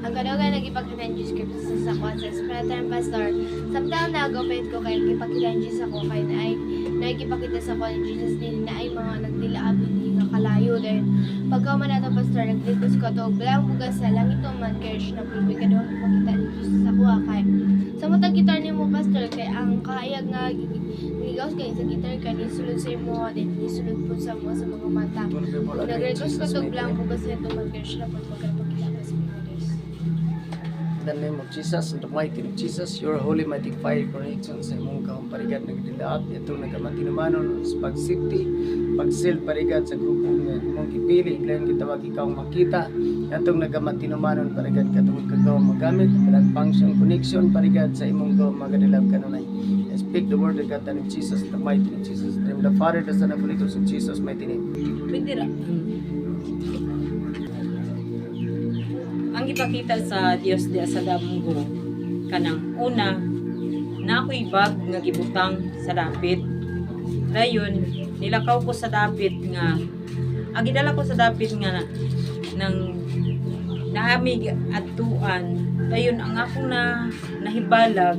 Ang kadugan nagipakita ng Diyos Kristo sa sakwa sa Espiritan Pastor. Samtang nagapit ko kay ipakita ng Diyos ako kay naikipakita sa kwa ng Jesus din na ay mga nagdilaabin nga kalayo dahil pagka man nato Pastor naglikos ko to bilang bugas sa langit o man kaya siya na pulpi kadugan ipakita ng Diyos sa kwa kay sa matang gitar ni mo Pastor kay ang kahayag nga gigaws kay sa gitar ka nisulod sa imo din nisulod po sa mga mata. Naglikos ko to bilang bugas sa ito man kaya siya na pulpi kadugan sa In the name of Jesus, in the mighty name of Jesus, your holy mighty fire connection sa imong kahumparigat nagdilaat itong nagkamatinumanon sa pag-safety, pag-seal parigat sa grupo nga imong gipili, iglayon gitawag ikaw makita, atong nagkamatinumanon parigat katong kagaw magamit, kalang function connection parigat sa imong gaw magadilab kanunay. I speak the word of God in Jesus, in the mighty name of Jesus, in the name of the Father, the Son, and the Holy Ghost, in Jesus' mighty name. Pwede ra. Ang ipakita sa Dios di sa damgo kanang una na ako'y bag nga gibutang sa dapit. Dayon nilakaw ko sa dapit nga agidala ko sa dapit nga nang naamig adtuan. Dayon ang akong nahibalag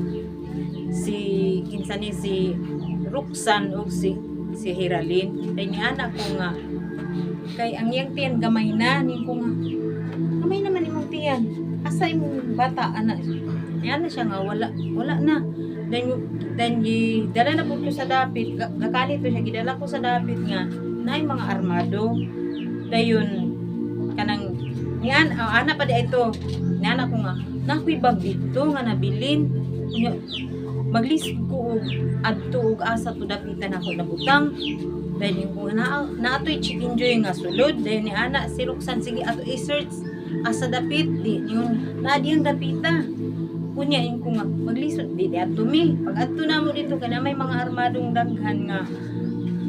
si kinsani si Roxanne o si Hiraline. Dayon ni anak ko nga kay ang iyang tiyan gamay na ning ko nga kamay naman imong tiyan. Asa imong bata anak? Yan na siya nga wala na. Then dala na po ko sa dapit. Gakali to siya gidala ko sa dapit nga naay mga armado. Dayon kanang niyan ana pa di ito. Niana ko nga nakuy bag dito nga nabilin. Maglisod ko og adto og asa to dapitan ako nabutang. Dahil yung naato'y chicken joy nga sulod. Dahil ni ana si Roxanne sige ato i-search asa dapit di yun na diyang dapita kunya in ko nga maglisod di ato mi pag adto na mo dito kana may mga armadong daghan nga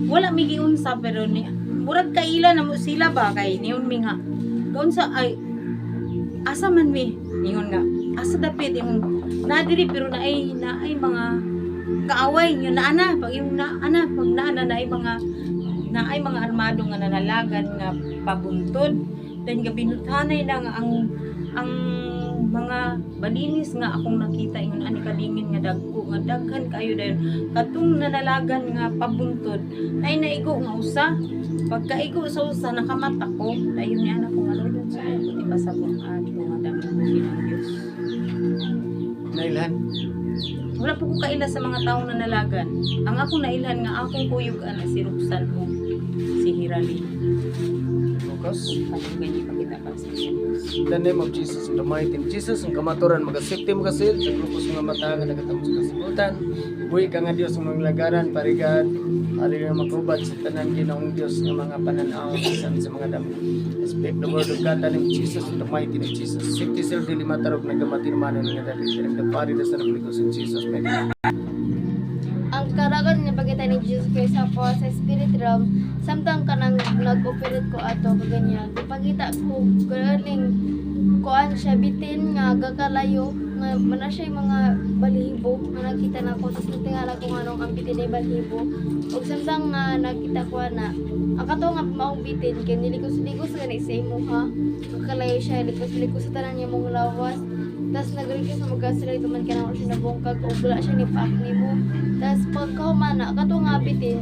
wala mi giunsa pero ni murag kaila na mo sila ba kay niyon mi nga gaun sa ay asa man mi niyon nga asa dapit imong nadiri pero naay mga kaaway yun na ana pag yung na ana pag naay mga armado nga nanalagan nga pabuntod then gabinuthanay lang ang mga balinis nga akong nakita ingon ani kadingin nga dagko nga daghan kayo dayon katong nanalagan nga pabuntod nay naigo nga usa pagkaigo sa usa nakamata ko dayon ni anak ko nga lord sa puti pa sa buong adto nga damo ko kinang Dios Nailhan. wala po ko kaila sa mga taong nanalagan ang akong nailhan nga akong kuyog ana si Roxanne o si Hiraline Focus. ganyan pakita pa sa In the name of Jesus, in the mighty name of Jesus, ang kamaturan magasipti mo kasil, sa grupos mga mata nga nagatamo sa kasibutan, buhi ka nga Diyos ng mga lagaran, parigad, halilang makubad sa tanan ginoong Diyos ng mga pananaw, isan sa mga damo. I speak the word of God, in the name of Jesus, in the mighty name of Jesus. Safety sir, dili matarog, nagamatin manon nga dali, in the Father, the Son, and the Holy Ghost, in Jesus' mighty name. Ang karagon nga pagkita ni Jesus Christ ako sa spirit realm samtang kanang nag-operate ko ato kaganyan ipakita ko galing kuan siya bitin nga gakalayo nga mana siya mga balihibo nga nakita na ko tapos natingala ko nga nung ang bitin ay balihibo ug samtang nga nakita ko na ang kato nga maong bitin kay nilikos-likos gani sa imo ha gakalayo siya likos-likos sa tanan niya mong lawas tas nag-request na mag-asira ito man kaya siya nabungkag o wala siya ni pack ni mo tas pagkaumana kato nga bitin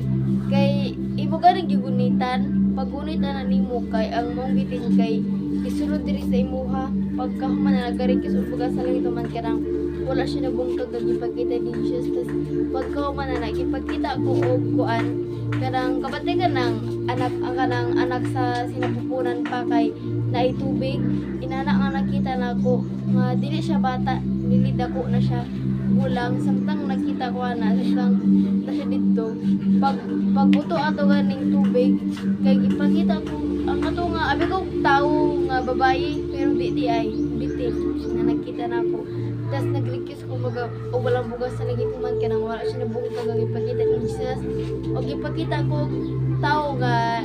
kay imo garing gigunitan pagunitan na nimo kay ang mong bitin kay isulod diri sa imuha pagkahumana nag-request o pag-asira ito man kaya wala siya nabungkag ug ipakita ni Jesus tas pagkaumana na ipakita ko og kuan kanang kabatigan ng kanang anak sa sinapupunan pa kay naay tubig inana nga nakita nako nga dili siya bata dili dako na siya gulang samtang nakita ko na samtang na siya dito pagbuto ato ganing tubig kay gipakita ko ang ato nga abi ko tawo nga babayi pero di ay bitin na nakita nako tas nag-request ko o walang bugas sa lagi ko man kanang wala siya nabungkag ang ipakita ni Jesus o gipakita ko tao nga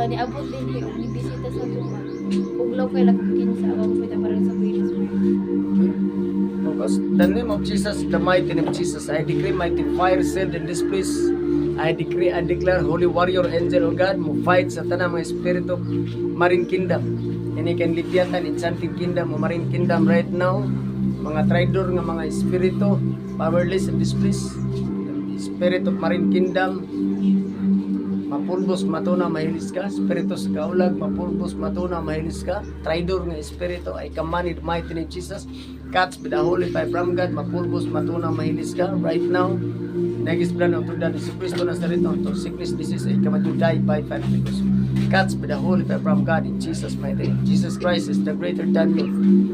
niabot din o nibisita sa tuwa uglaw kay lakin sa awang pita para sa Holy Spirit. Focus. In the name of Jesus, the mighty name of Jesus, I decree mighty fire sealed in this place. I decree and declare holy warrior angel of God mo fight sa tanang mga espiritu marine kingdom. Ini kan Leviathan, Enchanted Kingdom, o Marine Kingdom right now. Mga traidor nga mga espiritu, powerless and displeased. Spirit of Marine Kingdom, mapulbos matuna mahilis ka. Spiritu sa kaulag, mapulbos matuna mahilis ka. Traidor nga espiritu, I command in the mighty name of Jesus. Catch with the holy fire from God, mapulbos matuna mahilis ka right now. Nagis plan of the Kristo na sa rito, to sickness, disease, ay command to die by fire because catch with the holy fire from God in Jesus' mighty name. Jesus Christ is the greater than me.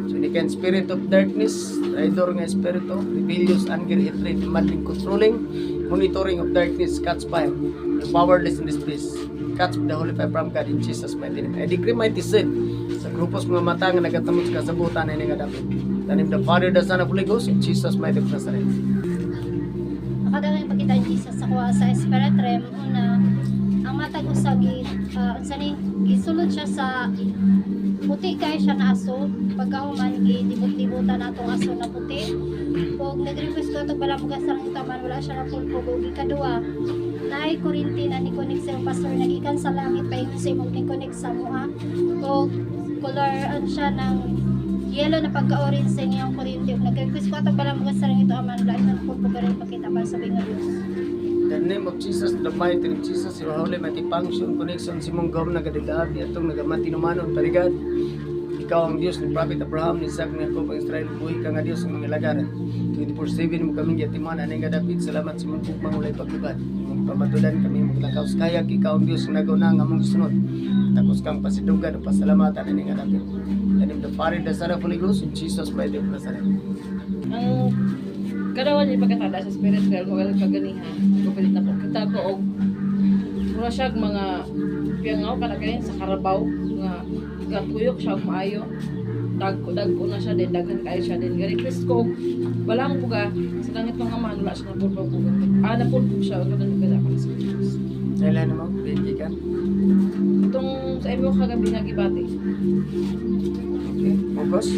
So you can spirit of darkness, traidor nga espiritu, rebellious, anger, hatred, demanding, controlling, monitoring of darkness, catch fire. The powerless in this place. Catch with the holy fire from God in Jesus' mighty name. I decree mighty sin sa grupos mga mata nga nagatamot sa kasabutan ay nga dapit. Tanim the Father, the Son, of Holy Ghost in Jesus' mighty name. Nazareth. Nakadagang ipakita ni Jesus sa kuha sa Spirit Realm. Una, ang matag usagi, gisulod siya sa puti kay siya na aso. Pagkahuman, gidibot-dibutan atong aso na puti. Kung nag-request ko ito pala magasarang itaman, wala siya na pulpog. O ikadua, naay kurinti na ni-connect sa pastor, nagikan sa langit pa yung same ni-connect sa mua. O coloran siya ng yellow na pagka-orange sa inyong kurinti. Kung nag-request ko ito pala magasarang ito aman, wala siya na pulpog rin pakita para sa nga Diyos. In the name of Jesus, the mighty name of Jesus, your holy mighty function, connection, simong gawam na gadidaad, itong nagamati numanon, parigad. Ikaw ang Diyos ni Prophet Abraham, ni Isaac, ni Jacob, ang Israel, buhay ka nga Diyos ng mga lagaran. 24/7 mo kaming yatiman, anay nga David, salamat sa mong pugmang ulay paglubad. Mong pamatulan kami, maglakaw sa kayak, ikaw ang Diyos ng nagaw na nga mong sunod. Takos kang pasidugan, pasalamatan, anay nga David. And in the Father, the Son, of Holy Ghost, in Jesus' mighty name, Nazareth. Ang karawan ni pagkatada sa spirit realm mo galing kaganihan kapalit na po kita ko og mura siya mga piyangaw kada kanin sa karabaw nga igatuyok siya og maayo dagko na siya din daghan kayo siya din gari request ko wala mo puga sa langit ng ama wala siya na pulpog na pulpog siya og ganun kada para sa Diyos. Kailan naman, bigay ka? Itong sa imo kagabi nga gibati. Okay, focus.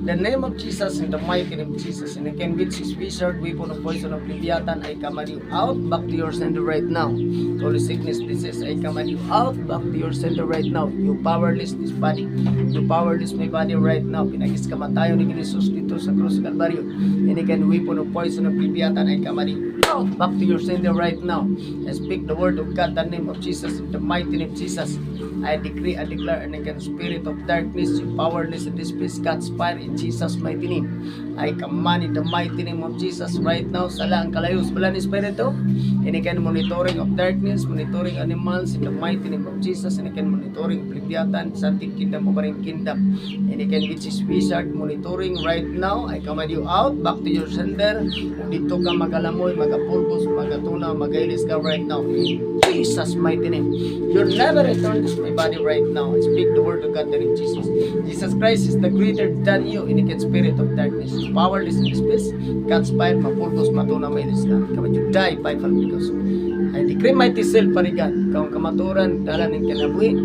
The name of Jesus, in the mighty name of Jesus, and again with his wizard, weapon of poison of Leviathan, I command you out, back to your sender right now. Holy sickness, disease, I command you out, back to your sender right now. You powerless this body, you powerless my body right now. Pinagis kamatayo ni Jesus dito sa krus ng Kalbaryo. And again, weapon of poison of Leviathan, I command you out, back to your sender right now. I speak the word of God, the name of Jesus, in the mighty name of Jesus. I decree, I declare, and against spirit of darkness, you powerless in this place, catch fire in Jesus' mighty name. I command in the mighty name of Jesus right now, sala ang kalayos, wala ni spirito, and again monitoring of darkness, monitoring animals in the mighty name of Jesus, and again monitoring of Leviathan, Enchanted Kingdom, Marine Kingdom, and again which is wizard, monitoring right now, I command you out, back to your sender, dito ka magalamoy, magapulbos, magatuna, magailis ka right now, in Jesus' mighty name. You'll never return to my body right now. I speak the word of God in Jesus. Jesus Christ is the greater than you in the spirit of darkness. Powerless in this place. God's fire, mapulbos, matuna, mailis ka. Come you die by fire because I decree mighty self parigad. Ikaw ang kamaturan, dala ng kinabuhi.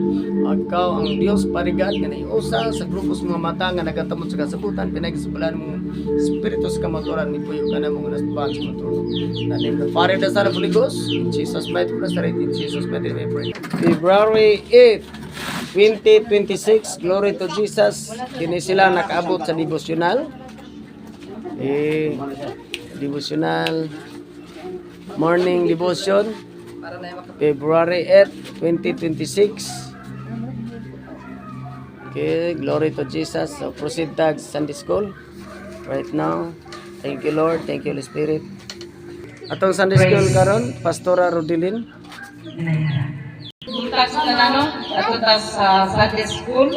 Ikaw ang Diyos parigad, nga naiusa sa grupos mga mata nga nagatamot sa kasabutan, pinagsibulan mong spirito sa kamaturan, nipuyo ka na mong nasbahan sa matulog. In the Father, the Son, of Holy Ghost, in Jesus' mighty Nazareth, in Jesus' mighty name, I pray. February 8, 2026, glory to Jesus. Kini sila nakaabot sa devotional. Devotional morning devotion February 8, 2026. Okay, glory to Jesus. So proceed tag Sunday School right now. Thank you Lord, thank you Holy Spirit. Atong Sunday School karon, Pastora Rodilin. Punta sa tanano, punta sa Sunday School.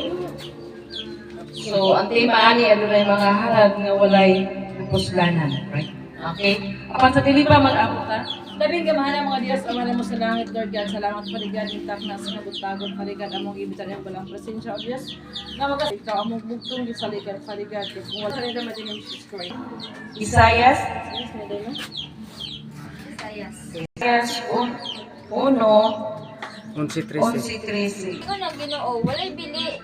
So, ang tema ani ano na yung mga halad nga walay puslanan, right? Okay? Apan sa dili pa mag-abot ta. Labing gamahan mga Diyos, amalan mo sa langit, Lord God. Salamat paligad, intak na sa nabutagod, paligad, among ibitan yung balang presensya, O Diyos. Na magas, ikaw, among bugtong sa ligat, paligad. Kung wala rin naman din yung Jesus Christ. Isaias 11:13. Ikaw na Ginoo, walay bili.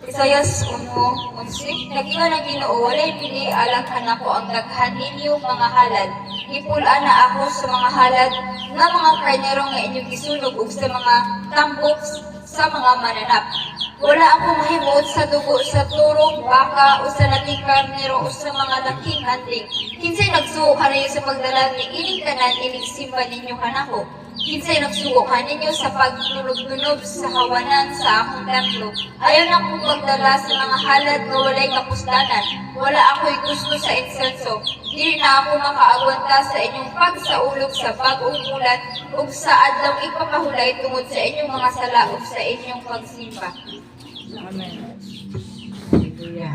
Isayas 1:11 Nagingon ang Ginoo, walay pili alang kanako ang daghan ninyo mga halad. Ipulaan na ako sa mga halad nga mga karnero nga inyong isunog ug sa mga tambok sa mga mananap. Wala ako mahimuot sa dugo sa turok, baka, o sa laking karnero, o sa mga laking anting. Kinsay nagsuko kanayo sa pagdala ni ining tanan, ining simba ninyo kanako. Kinsay nagsuko kaninyo sa pagtunog-tunog sa hawanan sa akong templo. Ayaw na kong pagdala sa mga halad na walay kapusdanan. Wala ako'y gusto sa insenso. Dili na ako makaagwanta sa inyong pagsaulog sa bagong bulan ug sa adlaw ipapahulay tungod sa inyong mga sala ug sa inyong pagsimba.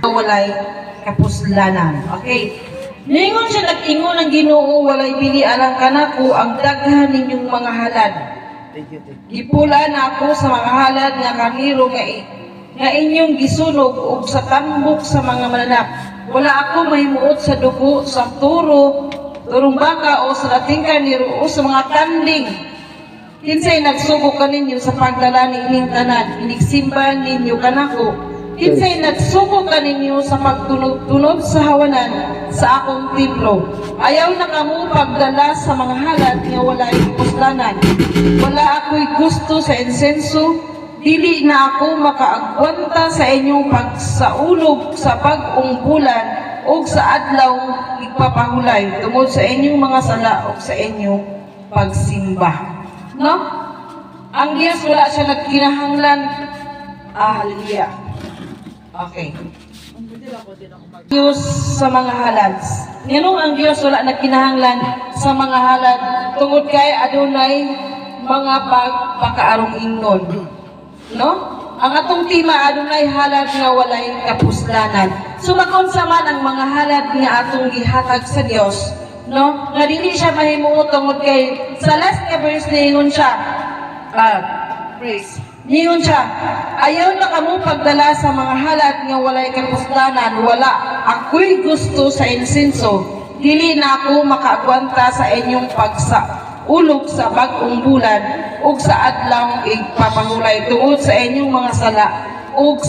Walay kapuslanan. Okay. Ningon siya nag-ingon ng Ginoo, walay pilian ang kanako ang daghan ninyong mga halad. Thank you. Gipula na ako sa mga halad nga kaniro nga inyong gisunog ug sa tambok sa mga mananap. Wala ako mahimuot sa dugo, sa turong baka o sa lating kaniro o sa mga tanding. Kinsay nagsugo kaninyo sa pagdala ni ining tanan, inigsimba ninyo kanako. Kinsay nagsugo kaninyo sa pagtunog-tunog sa hawanan sa akong templo. Ayaw na kamo pagdala sa mga halad nga walay puslanan. Wala ako'y gusto sa insenso, dili na ako makaagwanta sa inyong pagsaulog sa bagong bulan o sa adlaw igpapahulay tungod sa inyong mga sala o sa inyong pagsimba. No? Ang Diyos wala siya nagkinahanglan. Hallelujah. Okay. Diyos sa mga halad. Nganong ang Diyos wala nagkinahanglan sa mga halad tungod kay adunay mga pagpakaarong ingnon. No? Ang atong tema adunay halad nga walay kapuslanan. So makunsa man ang mga halad nga atong gihatag sa Dios, no? Nga dili siya mahimuot tungod kay sa last nga verse niingon siya. Praise. Niingon siya, ayaw na kamo pagdala sa mga halad nga walay kapuslanan, wala ako'y gusto sa insenso, dili na ako makaagwanta sa inyong pagsaulog sa bagong bulan ug sa adlaw igpapahulay tungod sa inyong mga sala ug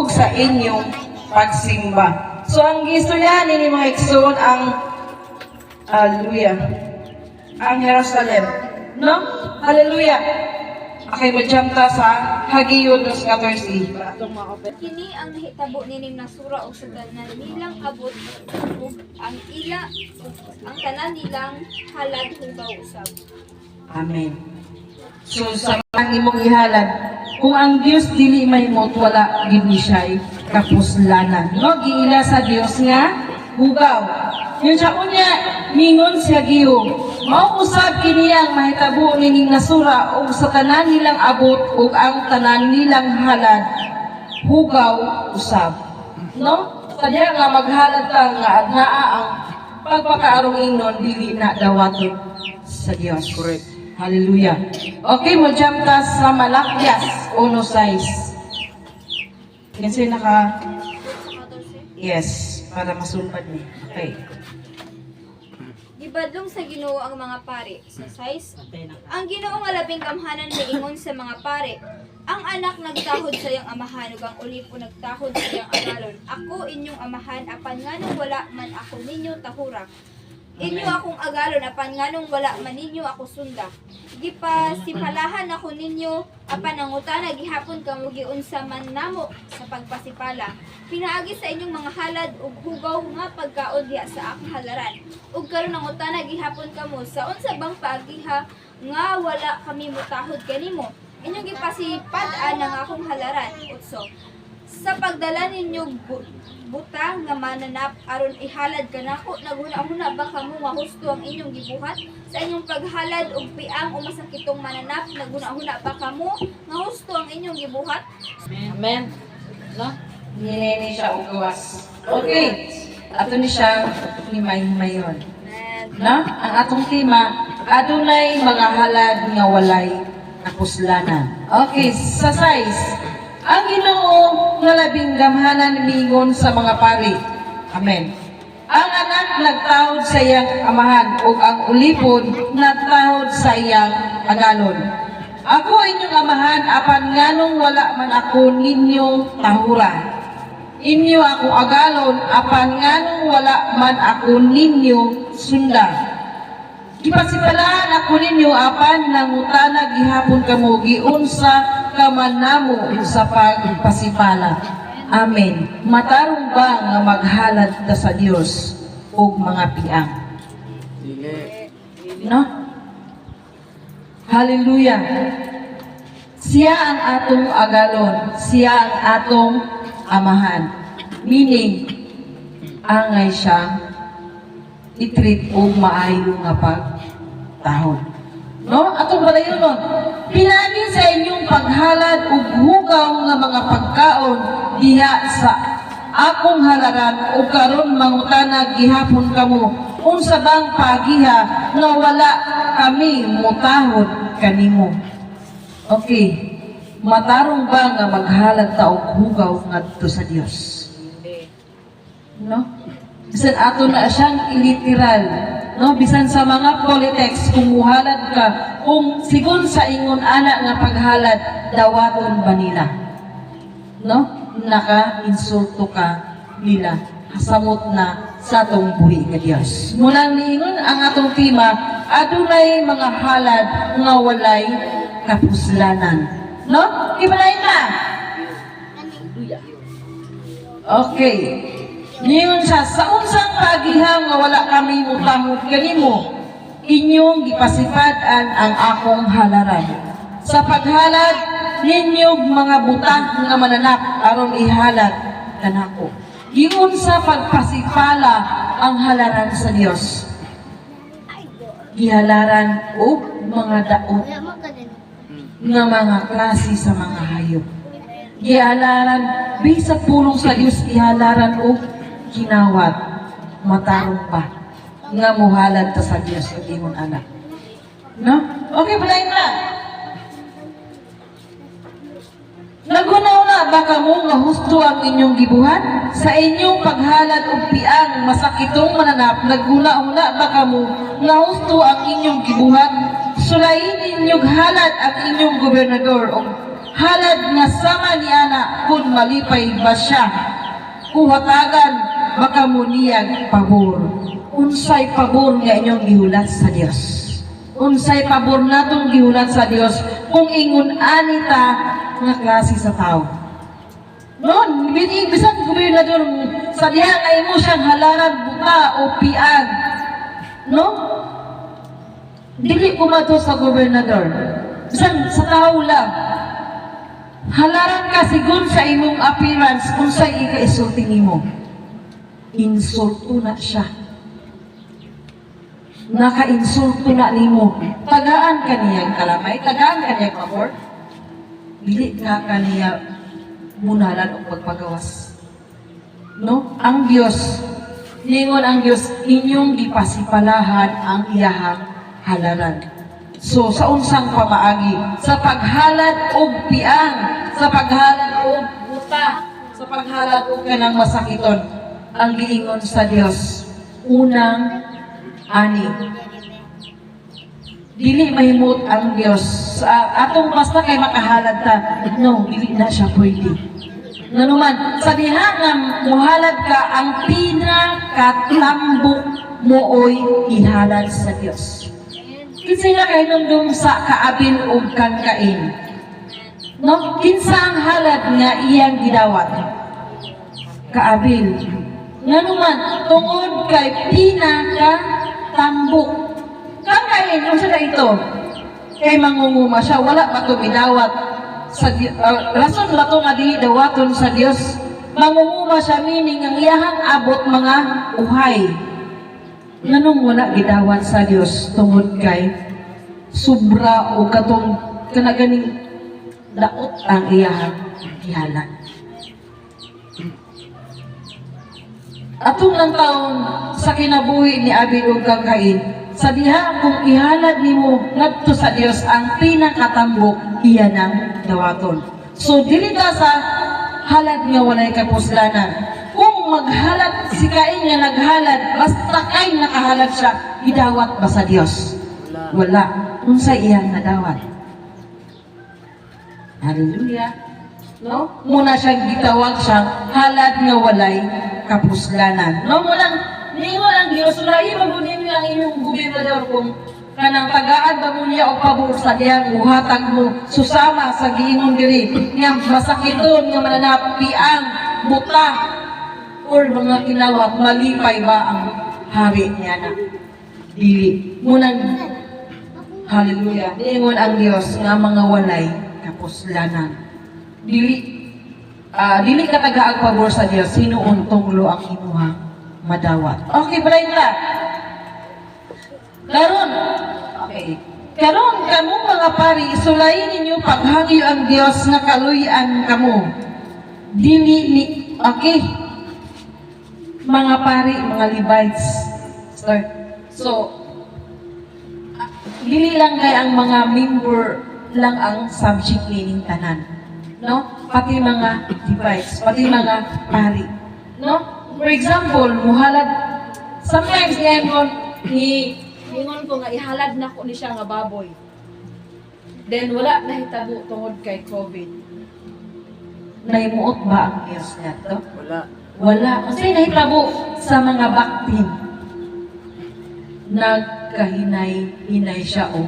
sa inyong pagsimba. So ang gistorya ni mga igsoon ang hallelujah, ang Jerusalem, no? Hallelujah. Okay, mag-jump ta sa Hageo 2:14. Kini ang nahitabo nining nasura og sa tanan nilang abot ug ang tanan nilang halad hugaw usab. Amen. So sa mga imong ihalad, kung ang Dios dili mahimot wala gid ni siya kapuslanan. No, giila sa Dios nga hugaw. Yun siya unya mingon si Hageo. Mao usab kini ang mahitabo nining nasura ug sa tanan nilang abot ug ang tanan nilang halad hugaw usab. No? Kanya nga maghalad ta nga adnaa ang pagpakaarong ingnon dili na dawaton sa Dios. Correct. Hallelujah. Okay, mo jump ta sa Malakias 1:6. Kasi yes, para masulpad ni. Okay. Gibadlong sa Ginoo ang mga pari. Sa 6, ang Ginoo nga labing gamhanan niingon sa mga pari. Ang anak nagtahod sa iyang amahan ug ang ulipo nagtahod sa iyang agalon. Ako inyong amahan apan nganong wala man ako ninyo tahura. Inyo akong agalon apan nganong wala man ninyo ako sunda. Gipasipalahan ako ninyo apan nangutana gihapon kamo giunsa man namo sa pagpasipala. Pinaagi sa inyong mga halad ug hugaw nga pagkaon diha sa akong halaran. Ug karon nangutana gihapon kamo sa unsa bang paagiha nga wala kami motahod kanimo. Inyong gipasipad-an ang akong halaran. Utso. Sa pagdala ninyo butang nga mananap aron ihalad kanako naghuna-huna ba kamo nga husto ang inyong gibuhat sa inyong paghalad og piang o masakitong mananap naghuna-huna ba kamo nga husto ang inyong gibuhat. Amen. No? Nilini siya og gawas. Okay. Ato ni siya ni mayon. No? Ang atong tema adunay mga halad nga walay kapuslanan. Okay, sa 6. Ang Ginoo nga labing gamhanan mingon sa mga pari. Amen. Ang anak nagtahod sa iyang amahan ug ang ulipon nagtahod sa iyang agalon. Ako inyong amahan apan nganong wala man ako ninyo tahura. Inyo ako agalon apan nganong wala man ako ninyo sunda. Gipasipalaan ako ninyo apan nangutana gihapon kamo giunsa ka man namo sa pagpasipala. Amen. Matarong ba nga maghalad ta sa Dios og mga piang? Dili. No? Hallelujah. Siya ang atong agalon, siya ang atong amahan. Meaning, angay siya i-treat og maayo nga pagtahon. No? Atong balayon nun. Pinagi sa inyong paghalad ug hugaw nga mga pagkaon diha sa akong halaran ug karon mangutana gihapon kamo unsa bang pagiha nga wala kami mutahon kanimo. Okay. Matarong ba nga maghalad ta og hugaw ngadto sa Dios? No? Bisan ato na siyang iliteral. No? Bisan sa mga politics, kung muhalad ka, kung sigon sa ingon ana nga paghalad, dawaton ba nila? No? Naka-insulto ka nila. Kasamot na sa atong buhi ka Dios. Munang niingon ang atong tema, adunay mga halad nga walay kapuslanan. No? Ibalay na. Okay. Niyon siya, sa unsang pagiha nga wala kami mutahod kanimo, inyong gipasipadan ang akong halaran. Sa paghalad, ninyong mga butang nga mananap aron ihalad kanako. Iyon sa pagpasipala ang halaran sa Dios. Gihalaran o mga daot Kaya magkanin. nga mga klase sa mga hayop. Gihalaran, bisag pulong sa Dios, gihalaran o kinawat, matarong pa, nga muhalad ta sa Dios ang imong anak. No? Okay, balayin na. Nagunaw na baka mo nga husto ang inyong gibuhat? Sa inyong paghalad og piang masakitong mananap, naguna-una baka mo nga husto ang inyong gibuhat? Sulayin inyong halad ang inyong gobernador o halad nga sama ni ana kung malipay ba siya. Kuhatagan baka mo niyag pabor. Unsay pabor nga inyong gihulat sa Dios? Unsay pabor natong gihulat sa Dios kung ingon anita nga klase sa tao? Noon, bisan gobernador sa diha nga imo siyang halaran buta o piag. No? Dili kumato sa gobernador. Bisan sa tao lang. Halaran ka sigun sa imong appearance kung sa ika-isulti nimo. Insulto na siya. Naka-insulto na nimo. Tagaan ka niyang kalamay, tagaan ka niyang pabor. Dili ka kaniya munalan o pagpagawas. No? Ang Diyos, ningon ang Diyos, inyong gipasipalahan ang iyahang halaran. So, sa unsang pamaagi, sa paghalad og piang, sa paghalad og buta, sa paghalad og kanang masakiton, ang giingon sa Dios, unang ani. Dili mahimot ang Dios. Atong basta kay makahalad ta, no, dili na siya pwede. Nanuman, sa diha nga muhalad ka, ang pinakatambok mooy ihalad sa Dios. Kinsa nga kay nung sa kaabil o kang kain. No? Kinsa ang halad nga iyang gidawat? Kaabil. Nga naman, tungod kay pinakatambok. Kang kain, kung sa ito, kay mangunguma siya, wala pa ito bidawat. Rason ba ito nga di dawaton sa Dios? Mangunguma siya, meaning ang iyahang abot mga uhay. Nganong wala gidawat sa Dios tungod kay sobra o katong kanaganing daot ang iyahang gihalan. Atong lang taon sa kinabuhi ni Abil ug kang Kain, sa diha kung ihalad nimo ngadto sa Dios ang pinakatambok iya nang dawaton. So dili ka sa halad nga walay kapuslanan. Kung maghalad si Kain nga naghalad, basta kay nakahalad siya, idawat ba sa Dios? Wala. Unsa iyang nadawat? Hallelujah. No? Muna siyang gitawag siyang halad nga walay kapuslanan. No? Munang ningon ang Dios, lahi magunin niyo ang inyong gobernador kung kanang tagaan ba mo niya o pabor sa diyang muhatag mo susama sa giingon diri nga masakiton nga mananapi ang buta or mga kinawat malipay ba ang hari niya na dili munang hallelujah ingon ang Dios nga mga walay kapuslanan dili dili ka tagaag pabor sa Dios sinuon tunglo ang imuha madawat okay balay ta karon okay karon kamo mga pari isulayin ninyo paghangyo ang Dios nga kaluy-an kamo dili ni okay mga pari mga Levites start so dili lang kay ang mga member lang ang subject nining tanan no pati mga Levites pati mga pari no for example muhalad sometimes ingon ko nga ihalad na ko ni siya nga baboy then wala nahitabo tungod kay COVID naimuot ba ang Diyos nato wala kasi nahitabo sa mga baktin nagkahinay-hinay siya o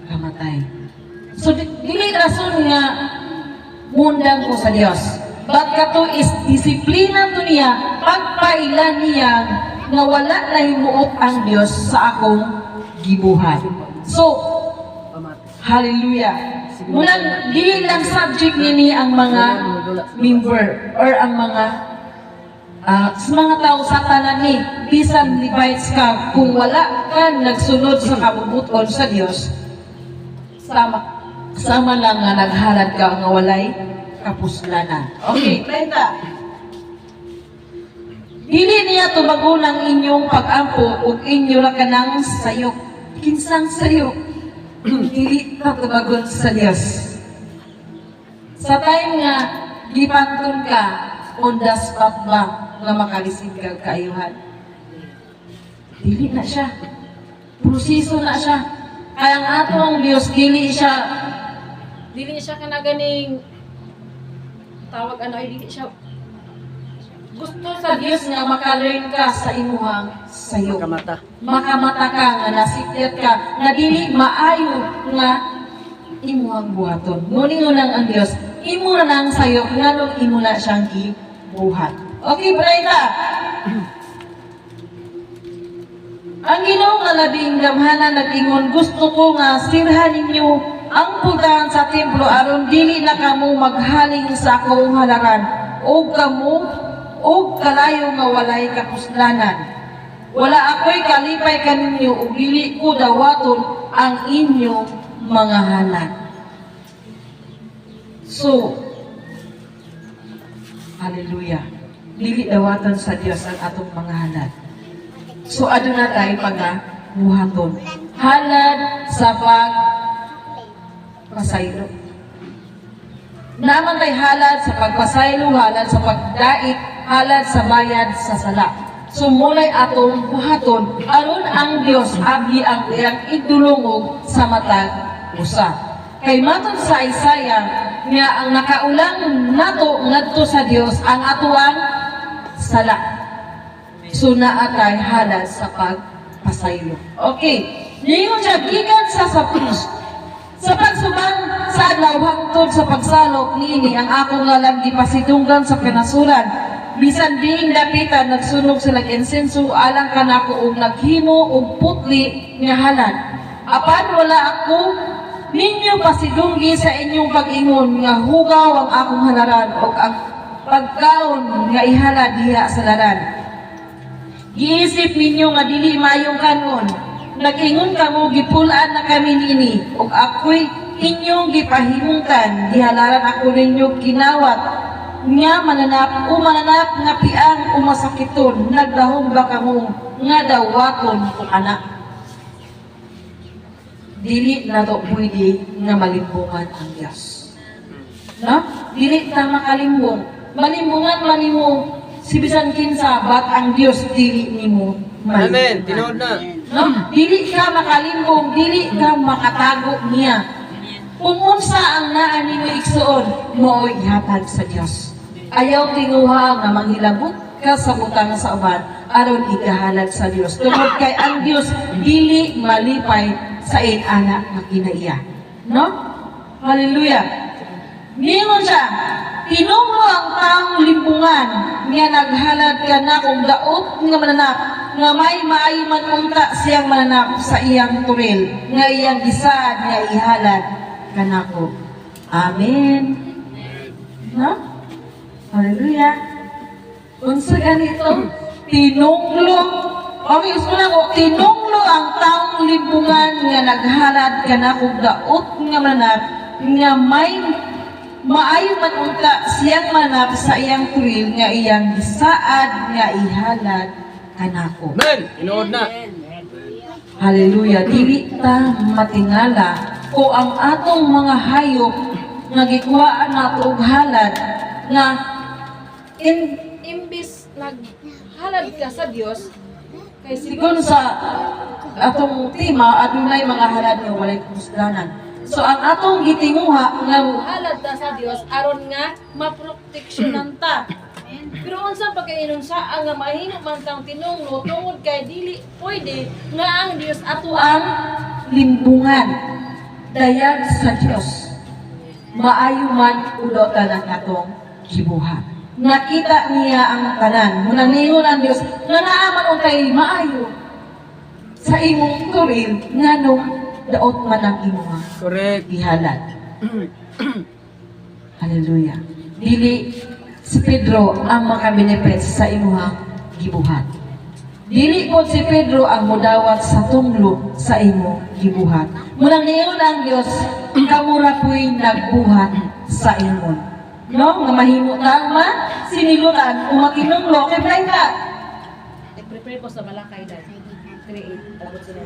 kamatay. So, dili rason nga mundang ko sa Dios. But kato is disiplina to niya, pagpailan niya nga wala na himuot ang Dios sa akong gibuhat. So, hallelujah. Mulang dili lang subject nini ang mga member or ang mga sa mga tao sa tanan ni bisan Levites ka kung wala ka nagsunod sa kabubuton sa Dios sama lang nga naghalad ka nga walay kapuslanan okay 30 dili niya tumagulang inyong pag-ampo ug inyo ra kanang sayok kinsang sayok dili ka tumagon sa Dios sa time nga gipantun ka on the spot ba nga makalisig kag kaayuhan. Dili na siya. Proseso na siya. Kaya ang atong Dios dili siya kanaganing tawag dili siya gusto sa Dios nga makalearn ka sa imuhang sayo. Makamata ka nga nasikyat ka nga dili maayo nga imuhang buhaton. Ngunit lang ang Dios imo na lang sayo nganong imo na siyang gibuhat. Okay, Brayda. Ang Ginoo nga labing gamhanan nag-ingon, gusto ko nga sirhan ninyo ang pultahan sa templo aron dili na kamo maghaling sa akong halaran o kamo o kalayo nga walay kapuslanan. Wala ako'y kalipay kaninyo o dili ko dawaton ang inyong mga halad. So, hallelujah. Dili dawatan sa Dios ang atong mga halad. So aduna tayo pagabuhaton. Halad sa pagpasaylo. Naman tay halad sa pagpasaylo, halad sa pagdait, halad sa bayad sa sala. So mulay atong buhaton aron ang Dios abli ang iyang idulungog sa matag usa. Kay matod sa Isaiah nga ang nakaulang nato ngadto sa Dios ang atuang sala. So naatay halad sa pagpasaylo. Okay. Ngayon siya gikan sa sapos. Sa pagsubang sa adlaw hangtod sa pagsalok niini ang ako nga lang gipasidunggan sa pinasuran. Bisan ding dapitan nagsunog sila insenso alang kanako og naghimo og putli nga halad. Apan wala ako ninyo pasidunggi sa inyong pag-ingon nga hugaw ang akong halaran og ang pagkaon nga ihala diha sa laran. Giisip ninyo nga dili mayong kanon. Nag-ingon kamo gipulaan na kami nini ug ako'y inyong gipahimungtan gihalaran ako ninyo kinawat nga mananap nga piang umasakiton nagdahom ba kamo nga dawaton kung anak. Dili na to pwede nga malimbungan ang Diyos. No? Dili ta makalimbong. Malimbungan manimo si bisan kinsa bat ang Dios dili nimo malimbungan. Amen. Tinood na. No? Dili ka makalimbong, dili ka makatago niya. Kung unsa ang naa nimo igsuon, mooy ihatag sa Dios. Ayaw tinguha nga manghilabot ka sa butang sa uban aron ikahalad sa Dios. Tungod kay ang Dios dili malipay sa anak nga kinaiya. No? Hallelujah. Ningon siya, tinunglo ang taong limbungan nga naghalad ka na kung daot nga mananap nga may maayo man unta siyang mananap sa iyang turil nga iyang gisaad nga ihalad kanako. Amen. No? Hallelujah. Unsa ganito? Tinunglo. Okay, gusto na ko. Tinunglo ang taong limbungan nga naghalad ka na kung daot nga mananap nga may maayo man unta siyang manap sa iyang turil nga iyang gisaad nga ihalad kanako. Amen. Inood na. Hallelujah. Dili ta matingala ko ang atong mga hayop nga gikuhaan nato og halad nga Imbis naghalad ka sa Dios, kay sigon sa atong tema adunay mga halad nga walay kusdanan. So ang atong gitinguha nga halad ta sa Dios aron nga maproteksyonan ta. Pero unsa pagkainon sa nga mahimo man tang tinunglo tungod kay dili pwede nga ang Dios ato ang limbungan dayag sa Dios. Maayo man ulotan ang atong gibuhat. Nakita niya ang tanan. Munang ningon ang Dios nga naaman untay maayo sa imong turil nganong daot man ang imong Correct. gihalad. Hallelujah. Dili si Pedro ang makabenefit sa imuhang gibuhat. Dili po si Pedro ang mudawat sa tunglo sa imo gibuhat. Munang niingon ang Dios, kamura po'y nagbuhat sa imon. No? Nga mahimo tama, sinilutan, umakinunglo, kay Blanca. prepare ko sa Malakay dahil. 3:8 tapos sila